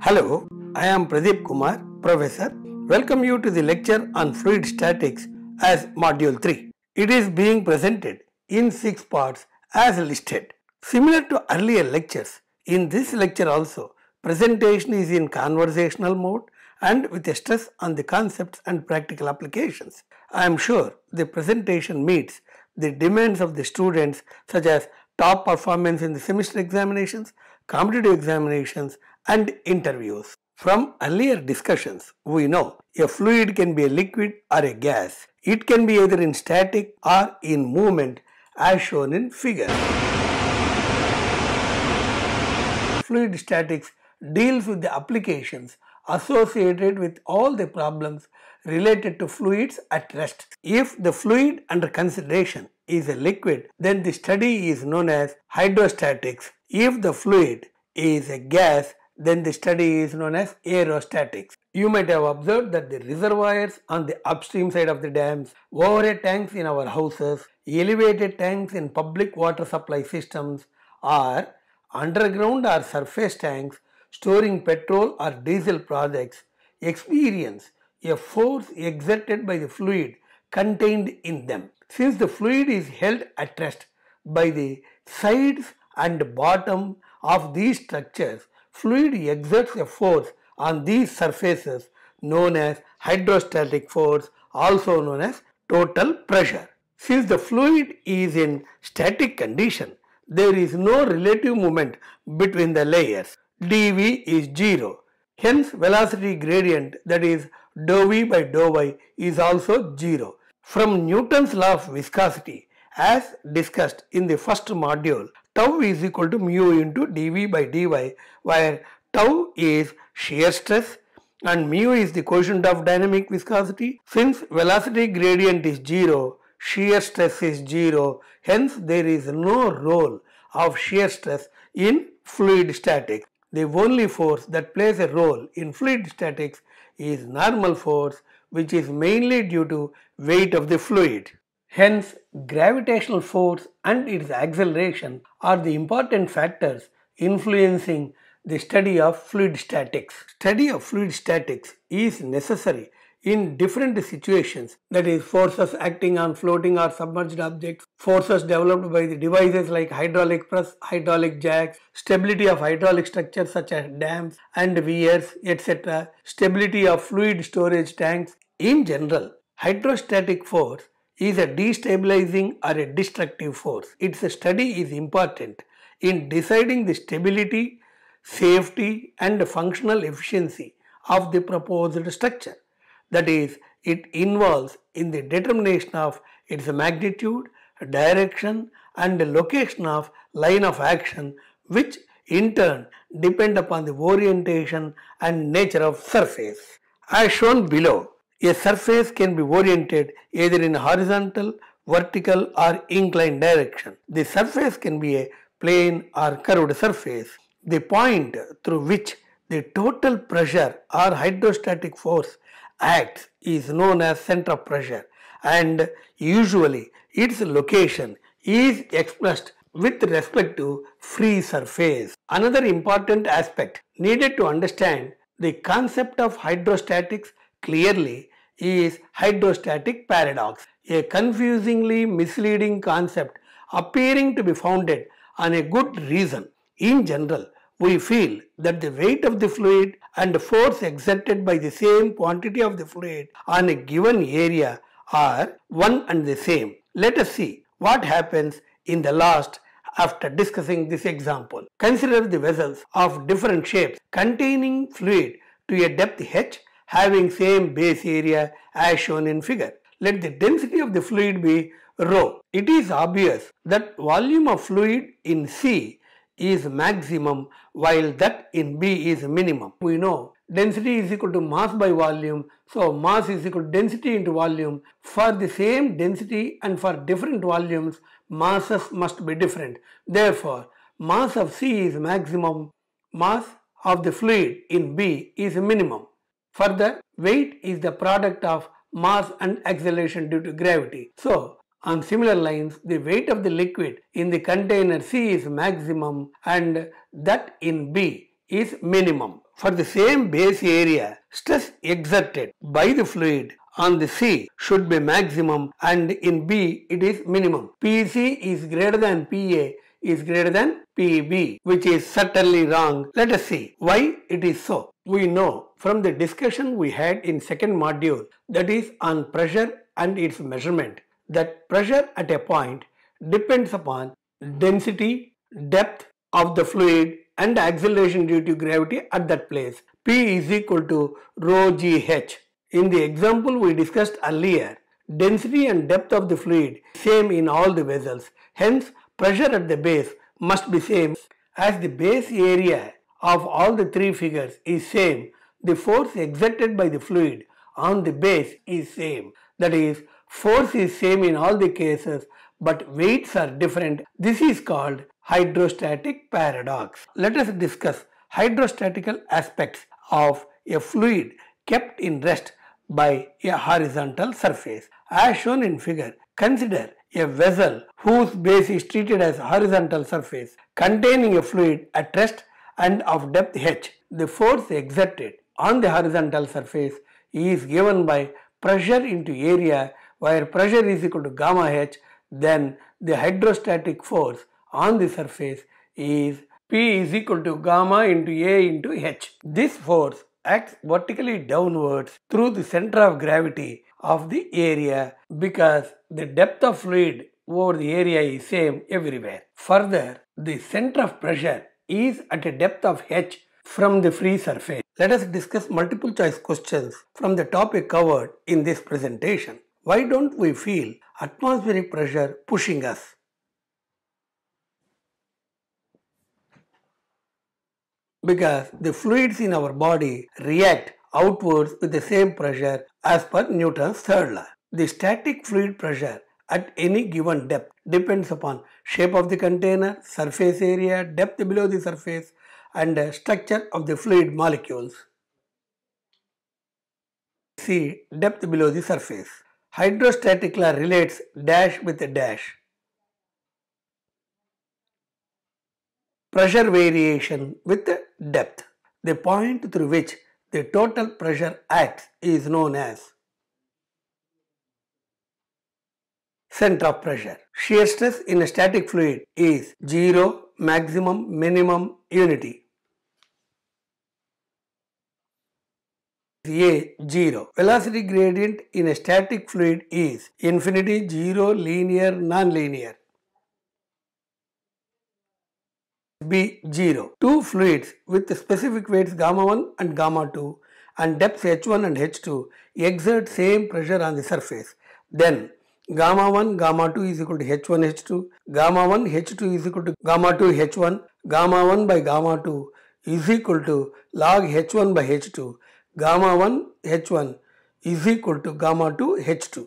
Hello, I am Pradeep Kumar, Professor. Welcome you to the lecture on fluid statics as Module 3. It is being presented in 6 parts as listed. Similar to earlier lectures, in this lecture also, presentation is in conversational mode and with a stress on the concepts and practical applications. I am sure the presentation meets the demands of the students, such as top performance in the semester examinations, competitive examinations and interviews. From earlier discussions, we know a fluid can be a liquid or a gas. It can be either in static or in movement as shown in figure. Fluid statics deals with the applications associated with all the problems related to fluids at rest. If the fluid under consideration is a liquid, then the study is known as hydrostatics. If the fluid is a gas, then the study is known as aerostatics. You might have observed that the reservoirs on the upstream side of the dams, overhead tanks in our houses, elevated tanks in public water supply systems, or underground or surface tanks storing petrol or diesel products experience a force exerted by the fluid contained in them. Since the fluid is held at rest by the sides and bottom of these structures, fluid exerts a force on these surfaces known as hydrostatic force, also known as total pressure. Since the fluid is in static condition, there is no relative movement between the layers. dV is 0. Hence, velocity gradient, that is dou v by dou y, is also 0. From Newton's law of viscosity, as discussed in the first module, tau is equal to mu into dV by dy, where tau is shear stress and mu is the coefficient of dynamic viscosity. Since velocity gradient is 0, shear stress is 0, hence there is no role of shear stress in fluid statics. The only force that plays a role in fluid statics is normal force, which is mainly due to weight of the fluid. Hence, gravitational force and its acceleration are the important factors influencing the study of fluid statics. Study of fluid statics is necessary in different situations, that is, forces acting on floating or submerged objects, forces developed by the devices like hydraulic press, hydraulic jacks, stability of hydraulic structures such as dams and weirs, etc., stability of fluid storage tanks. In general, hydrostatic force is a destabilizing or a destructive force. Its study is important in deciding the stability, safety and functional efficiency of the proposed structure. That is, it involves in the determination of its magnitude, direction and location of line of action, which in turn depend upon the orientation and nature of surface. As shown below, a surface can be oriented either in horizontal, vertical or inclined direction. The surface can be a plane or curved surface. The point through which the total pressure or hydrostatic force acts is known as center of pressure, and usually its location is expressed with respect to free surface. Another important aspect needed to understand the concept of hydrostatics clearly is hydrostatic paradox, a confusingly misleading concept appearing to be founded on a good reason. In general, we feel that the weight of the fluid and force exerted by the same quantity of the fluid on a given area are one and the same. Let us see what happens in the last after discussing this example. Consider the vessels of different shapes containing fluid to a depth h having same base area as shown in figure. Let the density of the fluid be rho. It is obvious that volume of fluid in C is maximum while that in B is minimum. We know density is equal to mass by volume, so mass is equal to density into volume. For the same density and for different volumes, masses must be different. Therefore, mass of C is maximum, mass of the fluid in B is minimum. Further, weight is the product of mass and acceleration due to gravity. So, on similar lines, the weight of the liquid in the container C is maximum and that in B is minimum. for the same base area, stress exerted by the fluid on the C should be maximum and in B it is minimum. PC is greater than PA is greater than PB, which is certainly wrong. Let us see why it is so. We know from the discussion we had in second module, that is on pressure and its measurement, that pressure at a point depends upon density, depth of the fluid and acceleration due to gravity at that place. P is equal to rho GH. In the example we discussed earlier, density and depth of the fluid same in all the vessels. Hence, pressure at the base must be same. As the base area of all the three figures is same, the force exerted by the fluid on the base is same. That is, force is same in all the cases, but weights are different. This is called hydrostatic paradox. Let us discuss hydrostatical aspects of a fluid kept in rest by a horizontal surface. As shown in figure, consider a vessel whose base is treated as horizontal surface containing a fluid at rest and of depth h. The force exerted on the horizontal surface is given by pressure into area, where pressure is equal to gamma h. Then the hydrostatic force on the surface is P is equal to gamma into A into h. This force acts vertically downwards through the center of gravity of the area because the depth of fluid over the area is same everywhere. Further, the center of pressure is at a depth of h from the free surface. Let us discuss multiple choice questions from the topic covered in this presentation. Why don't we feel atmospheric pressure pushing us? Because the fluids in our body react outwards with the same pressure as per Newton's third law. The static fluid pressure at any given depth depends upon shape of the container, surface area, depth below the surface, and structure of the fluid molecules. See depth below the surface. Hydrostatic law relates dash with a dash. Pressure variation with depth. The point through which the total pressure acts is known as center of pressure. Shear stress in a static fluid is 0, maximum, minimum, unity. A 0. Velocity gradient in a static fluid is infinity, 0, linear, non-linear. B 0. Two fluids with specific weights gamma 1 and gamma 2 and depths h1 and h2 exert same pressure on the surface. Then gamma 1 gamma 2 is equal to h1 h2, gamma 1 h2 is equal to gamma 2 h1, gamma 1 by gamma 2 is equal to log h1 by h2, gamma 1 h1 is equal to gamma 2 h2.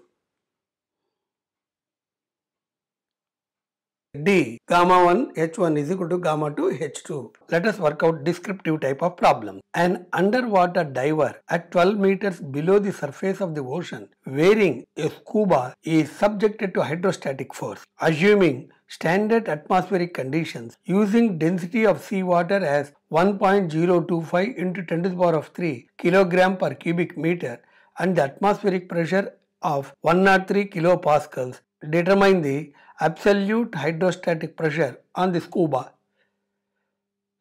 D gamma 1 h1 is equal to gamma 2 h2. Let us work out descriptive type of problem. An underwater diver at 12 meters below the surface of the ocean wearing a scuba is subjected to hydrostatic force. Assuming standard atmospheric conditions, using density of seawater as 1.025 into 10 to the power of 3 kilogram per cubic meter and the atmospheric pressure of 103 kilopascals, determine the absolute hydrostatic pressure on the scuba.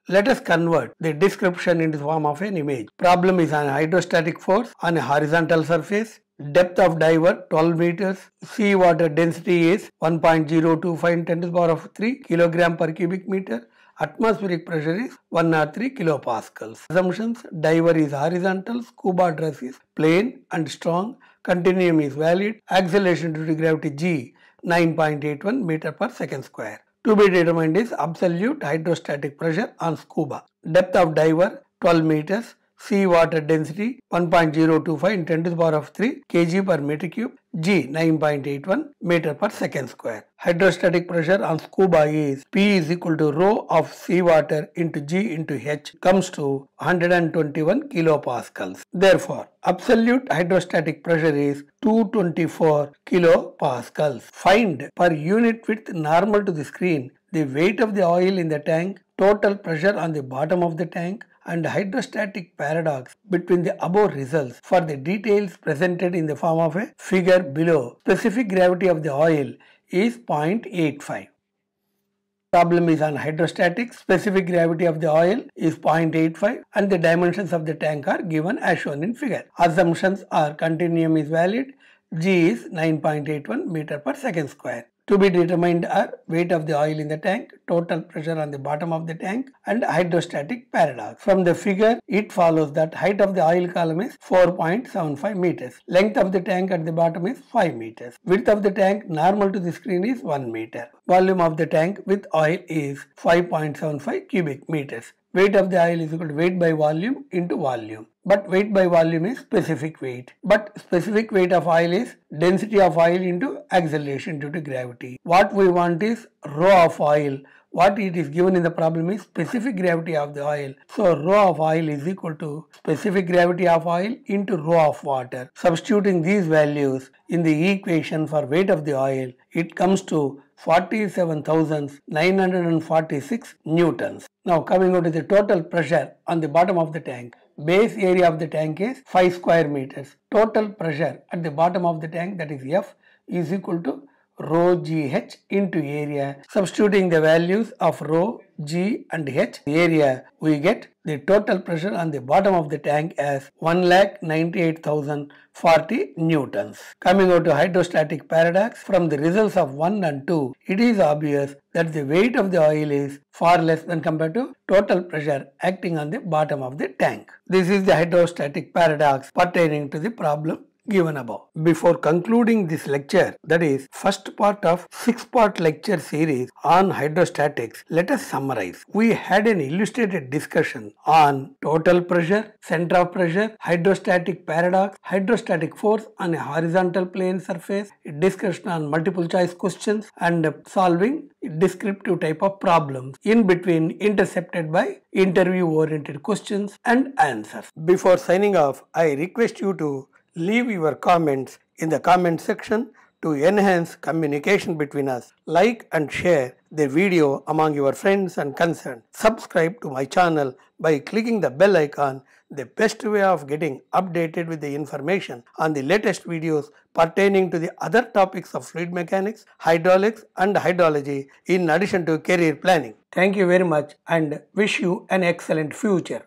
Let us convert the description into the form of an image. Problem is an hydrostatic force on a horizontal surface. Depth of diver 12 meters. Seawater density is 1.025 in 10 to the power of 3 kilogram per cubic meter. Atmospheric pressure is 103 kilopascals. Assumptions: diver is horizontal, scuba dress is plane and strong, continuum is valid, acceleration due to gravity G 9.81 meter per second square. To be determined is absolute hydrostatic pressure on scuba. Depth of diver 12 meters. Seawater density 1.025 in 10 to the power of 3 kg per meter cube. G 9.81 meter per second square. Hydrostatic pressure on scuba is P is equal to rho of seawater into G into H comes to 121 kilopascals. Therefore, absolute hydrostatic pressure is 224 kilopascals. Find per unit width normal to the screen the weight of the oil in the tank, total pressure on the bottom of the tank and hydrostatic paradox between the above results. For the details presented in the form of a figure below, specific gravity of the oil is 0.85. Problem is on hydrostatics. Specific gravity of the oil is 0.85 and the dimensions of the tank are given as shown in figure. Assumptions are continuum is valid, G is 9.81 meter per second square. To be determined are weight of the oil in the tank, total pressure on the bottom of the tank and hydrostatic paradox. From the figure, it follows that height of the oil column is 4.75 meters. Length of the tank at the bottom is 5 meters. Width of the tank normal to the screen is 1 meter. Volume of the tank with oil is 5.75 cubic meters. Weight of the oil is equal to weight by volume into volume. But weight by volume is specific weight. But specific weight of oil is density of oil into acceleration due to gravity. What we want is rho of oil. What it is given in the problem is specific gravity of the oil. So rho of oil is equal to specific gravity of oil into rho of water. Substituting these values in the equation for weight of the oil, it comes to 47,946 newtons. Now coming on to the total pressure on the bottom of the tank. Base area of the tank is 5 square meters. Total pressure at the bottom of the tank, that is F, is equal to rho GH into area. Substituting the values of rho, G and H area, we get the total pressure on the bottom of the tank as 1,98,040 newtons. Coming out to hydrostatic paradox, from the results of 1 and 2, it is obvious that the weight of the oil is far less when compared to total pressure acting on the bottom of the tank. This is the hydrostatic paradox pertaining to the problem given above. Before concluding this lecture, that is first part of 6-part lecture series on hydrostatics, let us summarize. We had an illustrated discussion on total pressure, center of pressure, hydrostatic paradox, hydrostatic force on a horizontal plane surface, a discussion on multiple choice questions and solving descriptive type of problems, in between intercepted by interview oriented questions and answers. Before signing off, I request you to leave your comments in the comment section to enhance communication between us. Like and share the video among your friends and concerned. Subscribe to my channel by clicking the bell icon, the best way of getting updated with the information on the latest videos pertaining to the other topics of fluid mechanics, hydraulics and hydrology in addition to career planning. Thank you very much and wish you an excellent future.